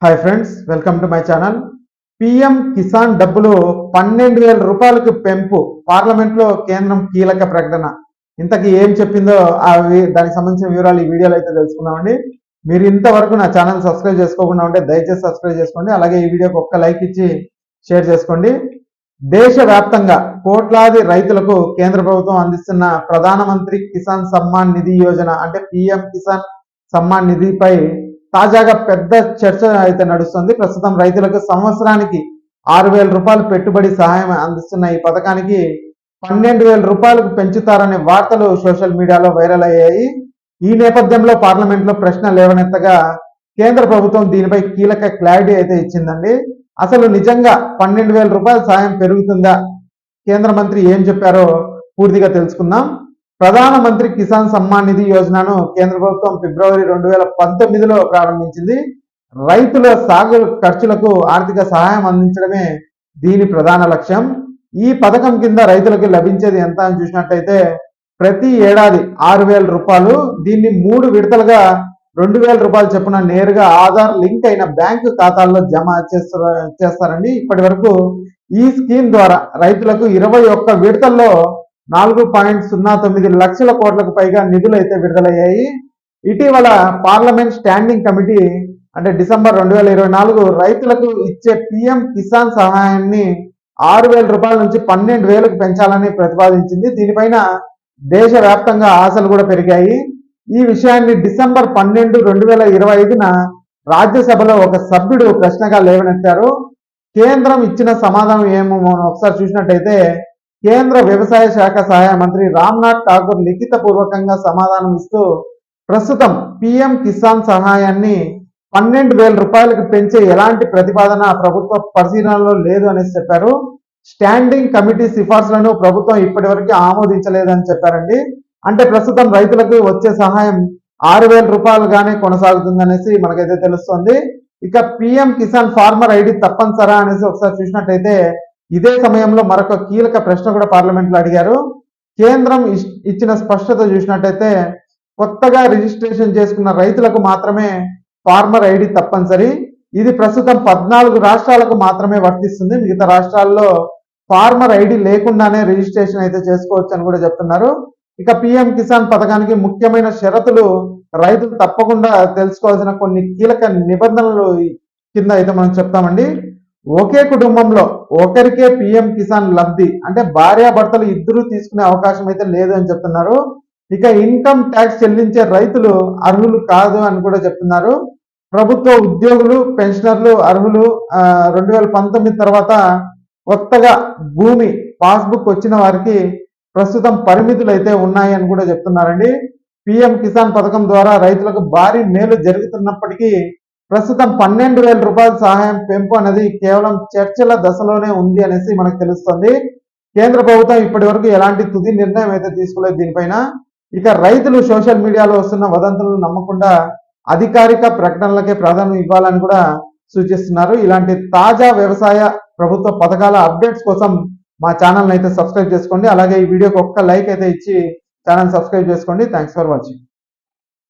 Hi friends, welcome to my channel. PM Kisan డబ్బులు 12,000 రూపాయలకు పెంపు పార్లమెంట్లో కేంద్రం కీలక ప్రకటన. ఇంతకీ ఏం చెప్పిందో దానికి సంబంధించిన వివరాలు ఈ వీడియోలో అయితే తెలుసుకున్నామండి. మీరు ఇంతవరకు నా ఛానల్ సబ్స్క్రైబ్ చేసుకోకుండా ఉంటే దయచేసి సబ్స్క్రైబ్ చేసుకోండి. అలాగే ఈ వీడియోకి ఒక్క లైక్ ఇచ్చి షేర్ చేసుకోండి. దేశవ్యాప్తంగా కోట్లాది రైతులకు కేంద్ర ప్రభుత్వం అందిస్తున్న ప్రధానమంత్రి కిసాన్ సమ్మాన్ నిధి యోజన అంటే పిఎం కిసాన్ సమ్మాన్ నిధిపై తాజాగా పెద్ద చర్చ అయితే నడుస్తుంది. ప్రస్తుతం రైతులకు సంవత్సరానికి 6,000 రూపాయలు పెట్టుబడి సహాయం అందిస్తున్న ఈ పథకానికి 12,000 రూపాయలకు పెంచుతారనే వార్తలు సోషల్ మీడియాలో వైరల్ అయ్యాయి. ఈ నేపథ్యంలో పార్లమెంట్లో ప్రశ్న లేవనెత్తగా కేంద్ర ప్రభుత్వం దీనిపై కీలక క్లారిటీ అయితే ఇచ్చిందండి. అసలు నిజంగా 12,000 రూపాయల సాయం పెరుగుతుందా? కేంద్ర మంత్రి ఏం చెప్పారో పూర్తిగా తెలుసుకుందాం. ప్రధానమంత్రి కిసాన్ సమ్మాన్ నిధి యోజనను కేంద్ర ప్రభుత్వం ఫిబ్రవరి 2019లో ప్రారంభించింది. రైతుల సాగు ఖర్చులకు ఆర్థిక సహాయం అందించడమే దీని ప్రధాన లక్ష్యం. ఈ పథకం కింద రైతులకు లభించేది ఎంత అని చూసినట్టయితే ప్రతి ఏడాది 6,000 రూపాయలు. దీన్ని 3 విడతలుగా 2,000 రూపాయలు చొప్పున నేరుగా ఆధార్ లింక్ అయిన బ్యాంకు ఖాతాల్లో జమ చేస్తారండి. ఇప్పటి వరకు ఈ స్కీమ్ ద్వారా రైతులకు 21 విడతల్లో 4.09 లక్షల కోట్లకు పైగా నిధులు అయితే విడుదలయ్యాయి. ఇటీవల పార్లమెంట్ స్టాండింగ్ కమిటీ అంటే డిసెంబర్ 2024 రైతులకు ఇచ్చే పిఎం కిసాన్ సహాయాన్ని 6,000 రూపాయల నుంచి 12,000కు పెంచాలని ప్రతిపాదించింది. దీనిపైన దేశవ్యాప్తంగా ఆశలు కూడా పెరిగాయి. ఈ విషయాన్ని డిసెంబర్ 12, 2025న రాజ్యసభలో ఒక సభ్యుడు ప్రశ్నగా లేవనెత్తారు. కేంద్రం ఇచ్చిన సమాధానం ఏమో ఒకసారి చూసినట్టయితే కేంద్ర వ్యవసాయ శాఖ సహాయ మంత్రి రామ్నాథ్ ఠాకూర్ లిఖిత పూర్వకంగా సమాధానం ఇస్తూ ప్రస్తుతం పిఎం కిసాన్ సహాయాన్ని 12,000 రూపాయలకు పెంచే ఎలాంటి ప్రతిపాదన ప్రభుత్వ పరిశీలనలో లేదు అనేసి చెప్పారు. స్టాండింగ్ కమిటీ సిఫార్సులను ప్రభుత్వం ఇప్పటి వరకు ఆమోదించలేదని చెప్పారండి. అంటే ప్రస్తుతం రైతులకు వచ్చే సహాయం 6,000 రూపాయలుగానే కొనసాగుతుందనేసి మనకైతే తెలుస్తోంది. ఇక పిఎం కిసాన్ ఫార్మర్ ఐడి తప్పనిసరా అనేసి ఒకసారి చూసినట్టయితే ఇదే సమయంలో మరొక కీలక ప్రశ్న కూడా పార్లమెంట్లో అడిగారు. కేంద్రం ఇచ్చిన స్పష్టత చూసినట్టయితే కొత్తగా రిజిస్ట్రేషన్ చేసుకున్న రైతులకు మాత్రమే ఫార్మర్ ఐడి తప్పనిసరి. ఇది ప్రస్తుతం 14 రాష్ట్రాలకు మాత్రమే వర్తిస్తుంది. మిగతా రాష్ట్రాల్లో ఫార్మర్ ఐడి లేకుండానే రిజిస్ట్రేషన్ అయితే చేసుకోవచ్చు అని కూడా చెప్తున్నారు. ఇక పిఎం కిసాన్ పథకానికి ముఖ్యమైన షరతులు రైతులు తప్పకుండా తెలుసుకోవాల్సిన కొన్ని కీలక నిబంధనలు కింద అయితే మనం చెప్తామండి. ఒకే కుటుంబంలో ఒకరికే పిఎం కిసాన్ లబ్ధి అంటే భార్యాభర్తలు ఇద్దరు తీసుకునే అవకాశం అయితే లేదు అని చెప్తున్నారు. ఇక ఇన్కమ్ ట్యాక్స్ చెల్లించే రైతులు అర్హులు కాదు అని కూడా చెప్తున్నారు. ప్రభుత్వ ఉద్యోగులు పెన్షనర్లు అర్హులు. 2019 తర్వాత కొత్తగా భూమి పాస్బుక్ వచ్చిన వారికి ప్రస్తుతం పరిమితులు అయితే ఉన్నాయి అని కూడా చెప్తున్నారండి. పిఎం కిసాన్ పథకం ద్వారా రైతులకు భారీ మేలు జరుగుతున్నప్పటికీ ప్రస్తుతం 12,000 రూపాయల సహాయం పెంపు అనేది కేవలం చర్చల దశలోనే ఉంది అనేసి మనకు తెలుస్తుంది. కేంద్ర ప్రభుత్వం ఇప్పటి వరకు ఎలాంటి తుది నిర్ణయం అయితే తీసుకోలేదు దీనిపైన. ఇక రైతులు సోషల్ మీడియాలో వస్తున్న వదంతులను నమ్మకుండా అధికారిక ప్రకటనలకే ప్రాధాన్యం ఇవ్వాలని కూడా సూచిస్తున్నారు. ఇలాంటి తాజా వ్యవసాయ ప్రభుత్వ పథకాల అప్డేట్స్ కోసం మా ఛానల్ని అయితే సబ్స్క్రైబ్ చేసుకోండి. అలాగే ఈ వీడియోకి ఒక్క లైక్ అయితే ఇచ్చి ఛానల్ సబ్స్క్రైబ్ చేసుకోండి. Thanks for watching.